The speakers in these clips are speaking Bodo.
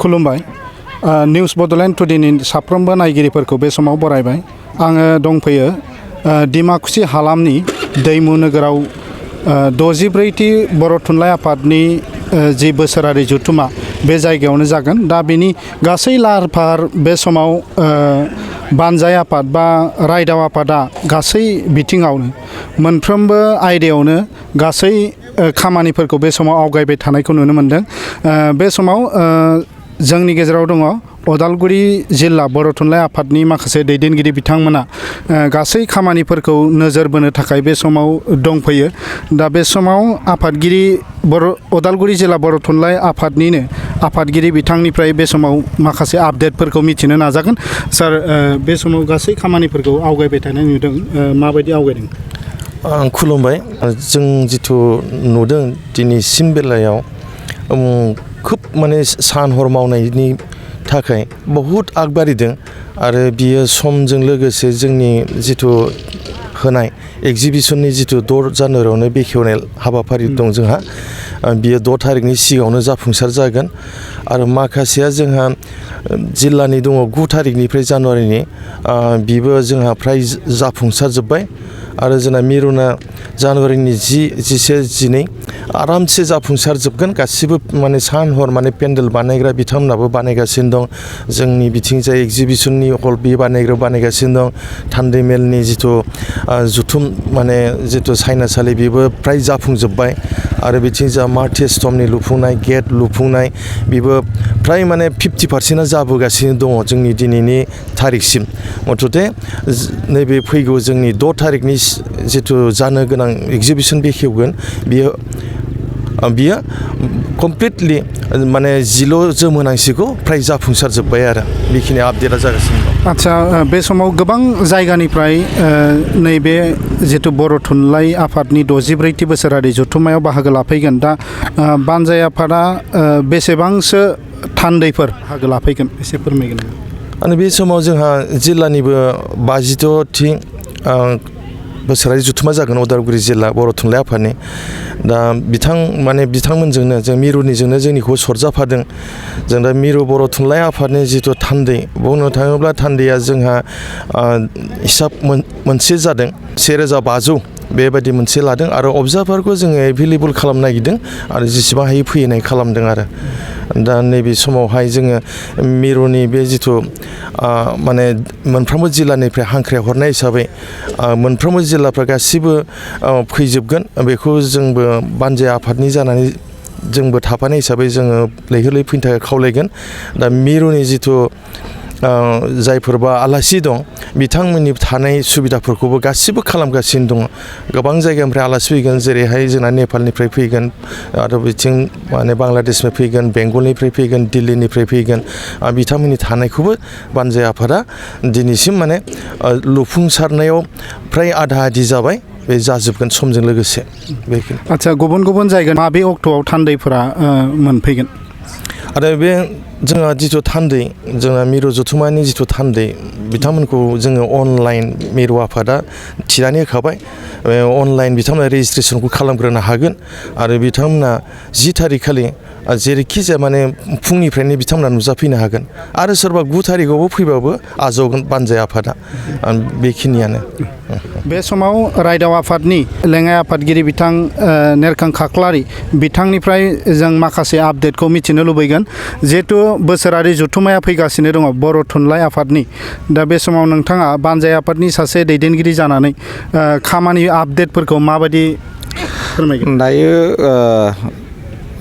खुलुमबाय निउस बड'लेण्ड टुडेनि साफ्रोमबो नायगिरिफोरखौ बे समाव बरायबाय आङो दंफैयो डिमाकुसि हालामनि दैमु नोगोराव 64थि बर' थुनलाइ आफादनि जि बोसोरारि जथुमा बे जायगायावनो जागोन दा बेनि गासै लाहार फाहार बे समाव बानजाय आफाद बा रायदाव आफादा गासै बिथिङावनो मोनफ्रोमबो आयदायावनो गासै खामानिफोरखौ बे समाव आवगायबाय थानायखौ नुनो मोनदों बे समाव जोंनि गेजेराव दङ उदालगुरि जिल्ला बर' थुनलाइ आफादनि माखासे दैदेनगिरि बिथांमोना गासै खामानिफोरखौ नोजोर बोनो थाखाय बे समाव दंफैयो दा बे समाव आफादगिरि उदालगुरि जिल्ला बर' थुनलाइ आफादनिनो आफादगिरि बिथांनिफ्राय बे समाव माखासे आपडेटफोरखौ मिथिनो नाजागोन सार बे समाव गासै खामानिफोरखौ आवगायबाय थानाय नुदों माबायदि आवगायदों आं खुलुमबाय जों जिथु नुदों दिनैसिम बेलायाव खोब माने सान हर मावनायनि थाखाय बहुद आगबारिदों आरो बियो समजों लोगोसे जोंनि जिथु होनाय एग्जिबिशननि जिथु 6 जानुवारियावनो बेखेवनाय हाबाफारि दं जोंहा बियो 6 थारिखनि सिगाङावनो जाफुंसार जागोन आरो माखासेया जोंहा जिल्लानि दङ 9 थारिखनिफ्राय जानुवारिनि बिबो जोंहा फ्राय जाफुंसार जोब्बाय आरो जोंना मिरुना जानुवारिनि 10, 11, 12 आरामसे जाफुंसार जोबगोन गासिबो माने सान हर माने पेन्डेल बानायग्रा बिथांमोनाबो बानायगासिनो दं जोंनि बिथिंजाय एग्जिबिशननि हल बि बानायगासिनो दं थान्दै मेलनि जिथु जुथुम माने जिथु साइनासालि बेबो फ्राय जाफुंजोब्बाय आरो बिथिंजा मार्टिस्टमनि लुफुंनाय गेट लुफुंनाय बेबो फ्राय माने 50% जाबोगासिनो दङ जोंनि दिनैनि थारिखसिम मथथे नैबे फैगौ जोंनि 6 थारिखनि जिथु जानो गोनां एग्जिबिशन बेखेवगोन बियो कमप्लिटलि माने 10 जोमहोनांसिगौ फ्राय जाफुंसार जोब्बाय आरो बेखिनि आपडेटआ जागासिनो दं आदसा बे समाव गोबां जायगानिफ्राय नैबे जिथु बर' थुनलाइ आफादनि 64थि बोसोरारि जथुम्मायाव बाहागो लाफैगोन दा बानजाय आफादा बेसेबांसो थान्दैफोर बाहागो लाफैगोन एसे फोरमायगोन आरो बे समाव जोंहा जिल्लानिबो 52थि बोसोरारि जथुम्मा जागोन उदालगुरि जिल्ला बर' थुनलाइ आफादनि दा बिथांमोनजोंनो जों मिरुनिजोंनो जोंनिखौ सरजाफादों जों दा मिरु बर' थुनलाइ आफादनि जिथु थान्दै बुंनो थाङोब्ला थान्दैया जोंहा हिसाब मोनसे जादों 1500 बेबायदि मोनसे लादों आरो अबजार्भारखौ जोङो एभेलेबल खालामनो नागिरदों आरो जेसेबां हायो फैनाय खालामदों आरो दा नैबे समावहाय जोङो मिरुनि बे जिथु माने मोनफ्रोमबो जिल्लानिफ्राय हांख्राय हरनाय हिसाबै मोनफ्रोमबो जिल्लाफ्रा गासिबो फैजोबगोन बेखौ जोंबो बानजाय आफादनि जानानै जोंबो थाफानाय हिसाबै जोङो लैहोर लैहोर फैनो थाखाय खावलायगोन दा मिरुनि जिथु जायफोरबा आलासि दं बिथांमोननि थानाय सुबिदाफोरखौबो गासिबो खालामगासिनो दङ गोबां जायगानिफ्राय आलासि फैगोन जेरैहाय जोंना नेपालनिफ्राय फैगोन आरो बिथिं माने बांलादेशनिफ्राय फैगोन बेंगलनिफ्राय फैगोन दिल्लीनिफ्राय फैगोन बिथांमोननि थानायखौबो बानजाय आफादा दिनैसिम माने लुफुंसारनायाव फ्राय आधा आधि जाबाय बे जाजोबगोन समजों लोगोसे बेखिनि आदसा गुबुन जायगा माबे अक्ट'आव थान्दैफोरा मोनफैगोन आरो बे जोंहा जिथु थान्दै जोंना मिरु जथुम्मानि जिथु थान्दै बिथांमोनखौ जोङो अनलाइन मिरु आफादा थिनानै होखाबाय अनलाइन बिथांमोना रेजिस्ट्रेसनखौ खालामग्रोनो हागोन आरो बिथांमोना 10 थारिख खालि जेरैखि जाया माने फुंनिफ्रायनो बिथांमोना नुजाफैनो हागोन आरो सोरबा 9 थारिखआवबो फैबाबो आजावगोन बानजाय आफादा बेखिनियानो बे समाव रायदाव आफादनि लेङाइ आफादगिरि बिथां नेरखां खाख्लारि बिथांनिफ्राय जों माखासे आपडेटखौ मिथिनो लुबैगोन जिहेथु बोसोरारि जथुम्माया फैगासिनो दङ बर' थुनलाइ आफादनि दा बे समाव नोंथाङा बानजाय आफादनि सासे दैदेनगिरि जानानै खामानि आपडेटफोरखौ माबायदि फोरमायगोन दायो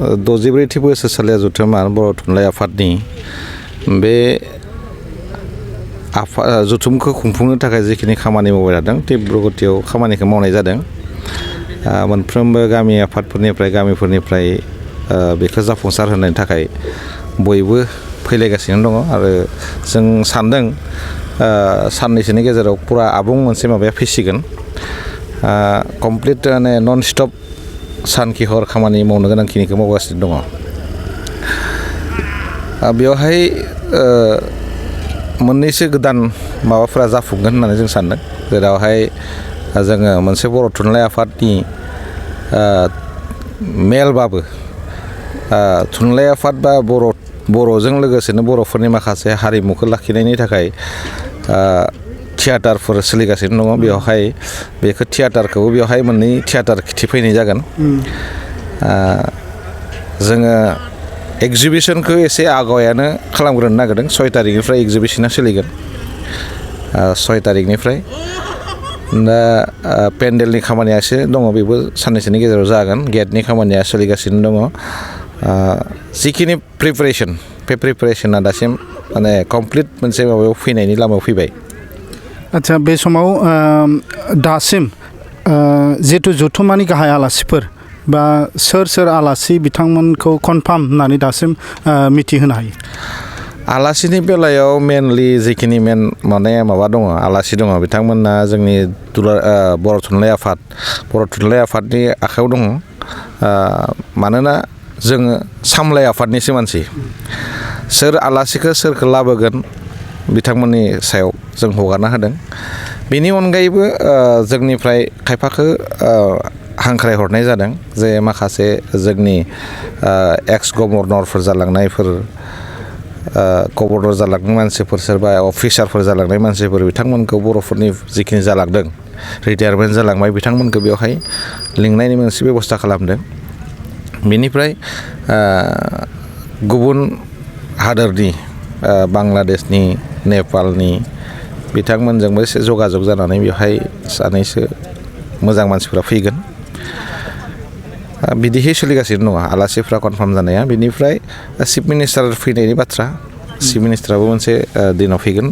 64थि बोसोरसालिया जथुम्मा बर' थुनलाइ आफादनि बे जथुमखौ खुंफुंनो थाखाय जिखिनि खामानि मावबाय थादों तीव्रगतियाव खामानिखौ मावनाय जादों मोनफ्रोमबो गामि आफादफोरनिफ्राय गामिफोरनिफ्राय बेखौ जाफुंसार होनायनि थाखाय बयबो फैलायगासिनो दङ आरो जों सानदों साननैसोनि गेजेराव पुरा आबुं मोनसे माबाया फैसिगोन कमप्लिट माने नन स्टप सानखि हर खामानि मावनो गोनांखिनिखौ मावगासिनो दङ बेवहाय मोननैसो गोदान माबाफोरा जाफुंगोन होननानै जों सानदों जेरावहाय जोङो मोनसे बर' थुनलाइ आफादनि मेलबाबो थुनलाइ आफाद बा बर' बर'जों लोगोसेनो बर'फोरनि माखासे हारिमुखौ लाखिनायनि थाखाय थियाटारफोर सोलिगासिनो दङ बेवहाय बेखौ थियाटारखौबो बेवहाय मोननै थियाटार खिथिफैनाय जागोन जोङो एगजिबिसनखौ एसे आगायानो खालामग्रोनो नागिरदों 6 तारिखनिफ्राय एगजिबिसना सोलिगोन 6 तारिखनिफ्राय दा पेन्डेलनि खामानिया एसे दङ बेबो साननैसोनि गेजेराव जागोन गेटनि खामानिया सोलिगासिनो दङ जिखिनि प्रिपारेसन बे प्रिपारेसना दासिम माने कमप्लिट मोनसे माबायाव फैनायनि लामायाव फैबाय आच्छा बे समाव दासिम जिहेथु जथुम्मानि गाहाय आलासिफोर बा सोर आलासि बिथांमोनखौ कनफार्म होननानै दासिम मिथिहोनो हायो आलासिनि बेलायाव मेनलि जिखिनि मेन माने माबा दङ आलासि दङ बिथांमोना जोंनि बर' थुनलाइ आफादनि आखायाव दङ मानोना जोङो सामलाय आफादनिसो मानसि सोर आलासिखौ सोरखौ लाबोगोन बिथांमोननि सायाव जों हगारना होदों बेनि अनगायैबो जोंनिफ्राय खायफाखौ हांख्राय हरनाय जादों जे माखासे जोंनि एक्स गभर्नरफोर जालांनायफोर गभर्नर जालांनाय मानसिफोर सोरबा अफिसारफोर जालांनाय मानसिफोर बिथांमोनखौ बर'फोरनि जिखिनि जालांदों रिटायारमेन्ट जालांबाय बिथांमोनखौ बेवहाय लिंनायनि मोनसे बेबस्था खालामदों बेनिफ्राय गुबुन हादोरनि बांलादेशनि नेपालनि बिथांमोनजोंबो एसे जगाजग जानानै बेवहाय सानैसो मोजां मानसिफ्रा फैगोन बिदिहै सोलिगासिनो दङ आलासिफ्रा कनफार्म जानाया बिनिफ्राय चिफ मिनिस्टार फैनायनि बाथ्रा चिफ मिनिस्टाराबो मोनसे दिनाव फैगोन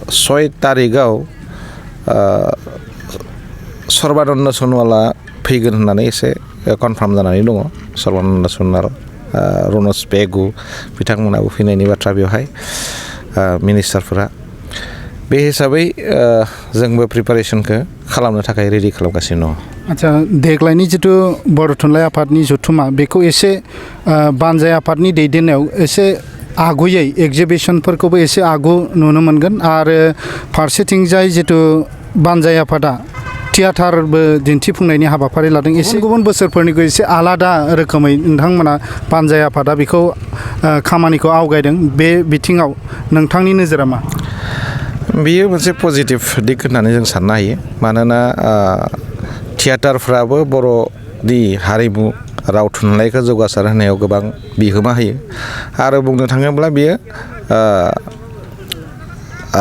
6 तारिखआव सर्बानन्द सनवाला फैगोन होननानै एसे कनफार्म जानानै दङ सर्बानन्द सनवाल रनज पेगु बिथांमोनाबो फैनायनि बाथ्रा बेवहाय मिनिस्टारफोरा बे हिसाबै जोंबो प्रिपारेसनखौ खालामनो थाखाय रेडि खालामगासिनो दङ आच्छा देग्लायनि जिथु बर' थुनलाइ आफादनि जथुम्मा बेखौ एसे बानजाय आफादनि दैदेननायाव एसे आगुयै एगजिबिसनफोरखौबो एसे आगु नुनो मोनगोन आरो फारसेथिंजाय जिथु बानजाय आफादा थियाटारबो दिन्थिफुंनायनि हाबाफारि लादों एसे गुबुन बोसोरफोरनिखौ एसे आलादा रोखोमै नोंथांमोना बानजाय आफादा बेखौ खामानिखौ आवगायदों बे बिथिङाव नोंथांनि नोजोरा मा बेयो मोनसे पजिटिभ दिग होननानै जों साननो हायो मानोना थियाटारफ्राबो बर'नि हारिमु राव थुनलाइखौ जौगासार होनायाव गोबां बिहोमा होयो आरो बुंनो थाङोब्ला बेयो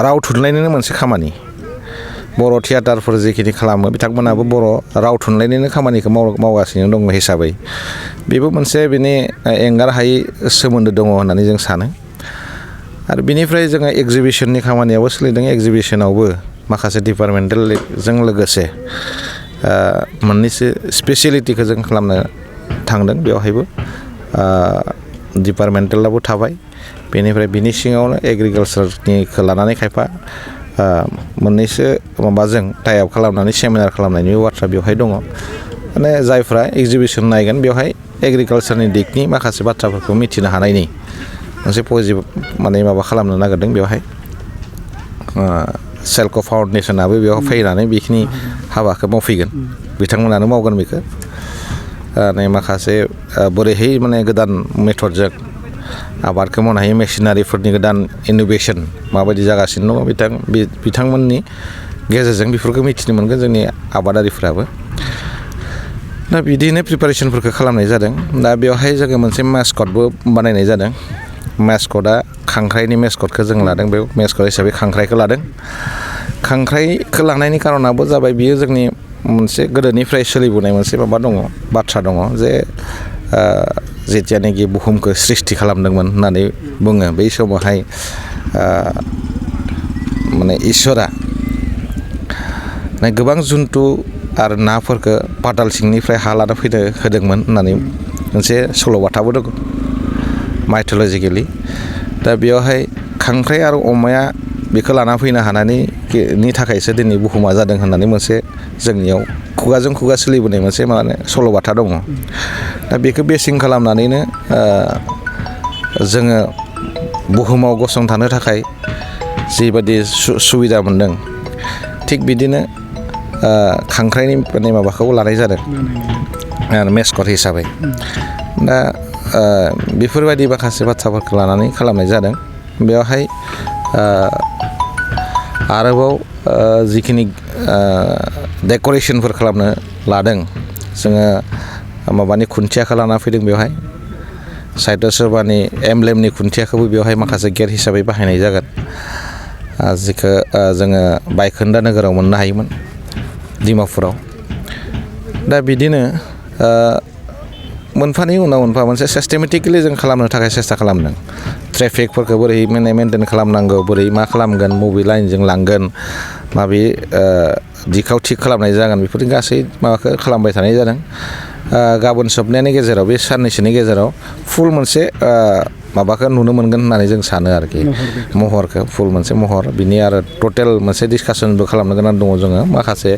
राव थुनलाइनिनो मोनसे खामानि बर' थियाटारफोर जिखिनि खालामो बिथांमोनाबो बर' राव थुनलाइनिनो खामानिखौ मावगासिनो दङ हिसाबै बेबो मोनसे बेनि एंगार हायै सोमोन्दो दङ होननानै जों सानो आरो बिनिफ्राय जोङो एगजिबिसननि खामानियावबो सोलिदों एगजिबिसनावबो माखासे डिपार्टमेन्टेलजों लोगोसे मोननैसो स्पेसियेलिटिखौ जों खालामनो थांदों बेवहायबो डिपार्टमेन्टेलाबो थाबाय बेनिफ्राय बिनि सिङावनो एग्रिकालसारनिखौ लानानै खायफा मोननैसो माबाजों टाइ आप खालामनानै सेमिनार खालामनायनि बाथ्रा बेवहाय दङ माने जायफ्रा एगजिबिसन नायगोन बेवहाय एग्रिकालसारनि दिगनि माखासे बाथ्राफोरखौ मिथिनो हानायनि मोनसे पजिटिभ माने माबा खालामनो नागिरदों बेवहाय सेल्क' फाउन्डेसनाबो बेयाव फैनानै बेखिनि हाबाखौ मावफैगोन बिथांमोनानो मावगोन बेखौ माखासे बोरैहाय माने गोदान मेथडजों आबादखौ मावनो हायो मेसिनारिफोरनि गोदान इन'भेसन माबायदि जागासिनो दङ बिथांमोननि गेजेरजों बेफोरखौ मिथिनो मोनगोन जोंनि आबादारिफ्राबो दा बिदिनो प्रिपारेसनफोरखौ खालामनाय जादों दा बेवहाय जोङो मोनसे मेस्कटबो बानायनाय जादों मेस्कटआ खांख्राइनि मेस्कटखौ जों लादों बे मेस्कट हिसाबै खांख्राइखौ लादों खांख्राइखौ लांनायनि कारनाबो जाबाय बियो जोंनि मोनसे गोदोनिफ्राय सोलिबोनाय मोनसे माबा दङ बाथ्रा दङ जे जेथियानोखि बुहुमखौ सृष्टि खालामदोंमोन होननानै बुङो बै समावहाय माने इसोरा गोबां जुन्थु आरो नाफोरखौ पाताल सिंनिफ्राय हा लाना फैनो होदोंमोन होननानै मोनसे सल'बाथाबो दङ माइथलजिकेलि दा बेयावहाय खांख्राइ आरो अमाया बेखौ लाना फैनो हानायनि थाखायसो दिनै बुहुमा जादों होननानै मोनसे जोंनियाव खुगाजों खुगा सोलिबोनाय मोनसे माने सल'बाथा दङ दा बेखौ बेसिं खालामनानैनो जोङो बुहुमाव गसंथानो थाखाय जिबायदि सुबिदा मोनदों थिग बिदिनो खांख्राइनि माने माबाखौ लानाय जादों मेस्कट हिसाबै दा बेफोरबायदि माखासे बाथ्राफोरखौ लानानै खालामनाय जादों बेवहाय आरोबाव जिखिनि डेक'रेसनफोर खालामनो लादों जोङो माबानि खुन्थियाखौ लाना फैदों बेवहाय साहित्य सभानि एमब्लेमनि खुन्थियाखौबो बेवहाय माखासे गेट हिसाबै बाहायनाय जागोन जिखौ जोङो बायखोन्दा नोगोराव मोननो हायोमोन डिमापुराव दा बिदिनो मोनफानि उनाव मोनफा मोनसे सिस्टेमेटिकेलि जों खालामनो थाखाय सेस्था खालामदों ट्रेफिकफोरखौ बोरै मेनटेन खालामनांगौ बोरै मा खालामगोन बबे लाइनजों लांगोन माबे दिखाव थिग खालामनाय जागोन बेफोरनि गासै माबाखौ खालामबाय थानाय जादों गाबोन सबनायनि गेजेराव बे साननैसोनि गेजेराव फुल मोनसे माबाखौ नुनो मोनगोन होननानै जों सानो आरोखि महरखौ फुल मोनसे महर बिनि आरो टटेल मोनसे डिसकासनबो खालामनो गोनां दङ जोङो माखासे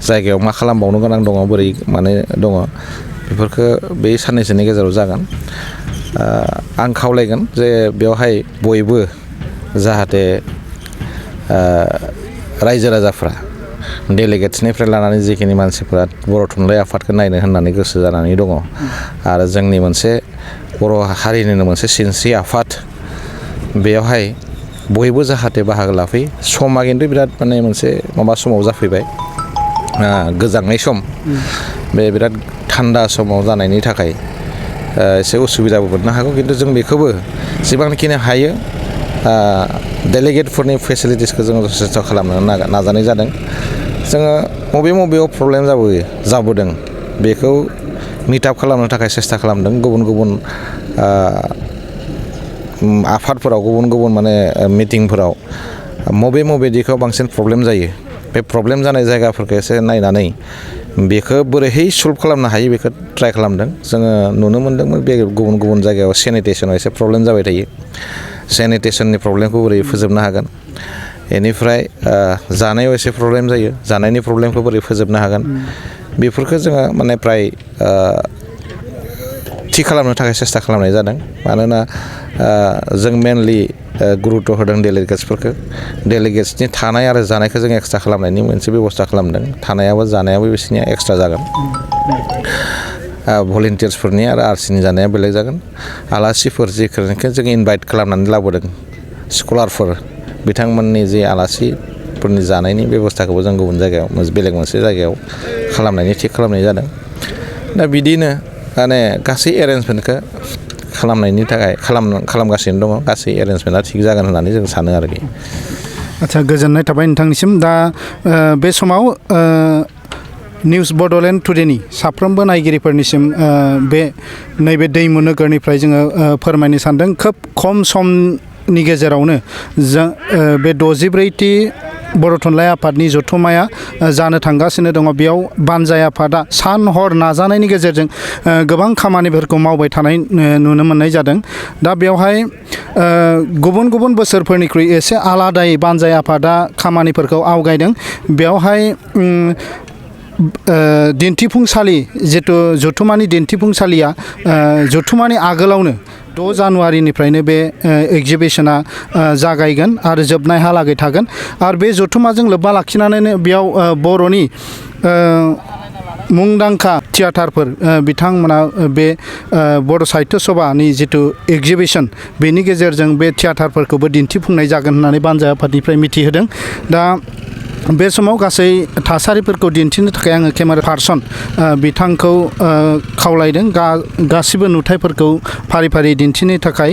जायगायाव मा खालामबावनो गोनां दङ बोरै माने दङ बेफोरखौ बे साननैसोनि गेजेराव जागोन आं खावलायगोन जे बेवहाय बयबो जाहाथे रायजो राजाफ्रा डेलिगेट्सनिफ्राय लानानै जिखिनि मानसिफोरा बर' थुनलाइ आफादखौ नायनो होननानै गोसो जानानै दङ आरो जोंनि मोनसे बर' हारिनिनो मोनसे सिनस्रि आफाद बेयावहाय बयबो जाहाथे बाहागो लाफैयो समा खिन्थु बिराद माने मोनसे माबा समाव जाफैबाय गोजांनाय सम बे बिराद थान्दा समाव जानायनि थाखाय एसे उसुबिदाबो मोननो हागौ खिन्थु जों बेखौबो जेसेबांखिनि हायो डेलिगेटफोरनि फेसिलिटिसखौ जोङो जथेस्थ' खालामनो नाजानाय जादों जोङो बबेयाव प्रब्लेम जाबोदों बेखौ मिटआप खालामनो थाखाय सेस्था खालामदों गुबुन गुबुन आफादफोराव गुबुन गुबुन माने मिटिंफोराव बबे दिखाव बांसिन प्रब्लेम जायो बे प्रब्लेम जानाय जायगाफोरखौ एसे नायनानै बेखौ बोरैहाय सल्भ खालामनो हायो बेखौ ट्राइ खालामदों जोङो नुनो मोन्दोंमोन बे गुबुन गुबुन जायगायाव सेनिटेसनाव एसे प्रब्लेम जाबाय थायो सेनिटेसननि प्रब्लेमखौ बोरै फोजोबनो हागोन बेनिफ्राय जानायाव एसे प्रब्लेम जायो जानायनि प्रब्लेमखौ बोरै फोजोबनो हागोन बेफोरखौ जोङो माने फ्राय थि खालामनो थाखाय सेस्था खालामनाय जादों मानोना जों मेनलि गुरुत्व होदों डेलिगेट्सफोरखौ डेलिगेट्सनि थानाय आरो जानायखौ जों एक्सट्रा खालामनायनि मोनसे बेबस्था खालामदों थानायाबो जानायाबो बिसोरनिया एक्सट्रा जागोन भलेन्टियार्सफोरनि आरो आरसिनि जानाया बेलेग जागोन आलासिफोर जिखौ जों इनभाइट खालामनानै लाबोदों स्कलारफोर बिथांमोननि जे आलासिफोरनि जानायनि बेबस्थाखौबो जों गुबुन जायगायाव बेलेग मोनसे जायगायाव खालामनायनि थिग खालामनाय जादों दा बिदिनो माने गासै एरेन्जमेन्टखौ खालामनायनि थाखाय खालामगासिनो दङ गासै एरेन्जमेन्टआ थिग जागोन होननानै जों सानो आरोखि आदसा गोजोननाय थाबाय नोंथांनिसिम दा बे समाव निउस बड'लेण्ड टुडेनि साफ्रोमबो नायगिरिफोरनिसिम बे नैबे दैमु नोगोरनिफ्राय जोङो फोरमायनो सानदों खोब खम समनि गेजेरावनो जों बे 64थि बर' थुनलाइ आफादनि जथुम्माया जानो थांगासिनो दङ बेयाव बानजाय आफादा सान हर नाजानायनि गेजेरजों गोबां खामानिफोरखौ मावबाय थानाय नुनो मोननाय जादों दा बेवहाय गुबुन गुबुन बोसोरफोरनिख्रुइ एसे आलादायै बानजाय आफादा खामानिफोरखौ आवगायदों बेवहाय दिन्थिफुंसालि जितु जथुम्मानि दिन्थिफुंसालिया जथुम्मानि आगोलावनो 6 जानुवारिनिफ्रायनो बे एगजिबिशना जागायगोन आरो जोबनायहालागै थागोन आरो बे जथुम्माजों लोब्बा लाखिनानैनो बेयाव बर'नि मुंदांखा थियाटारफोर बिथांमोना बे बर' साहित्य सभानि जितु एगजिबिशन बेनि गेजेरजों बे थियाटारफोरखौबो दिन्थिफुंनाय जागोन होननानै बानजाय आफादनिफ्राय मिथिहोदों दा बे समाव गासै थासारिफोरखौ दिन्थिनो थाखाय आङो केमेरा पार्सन बिथांखौ खावलायदों गासिबो नुथायफोरखौ फारि फारि दिन्थिनो थाखाय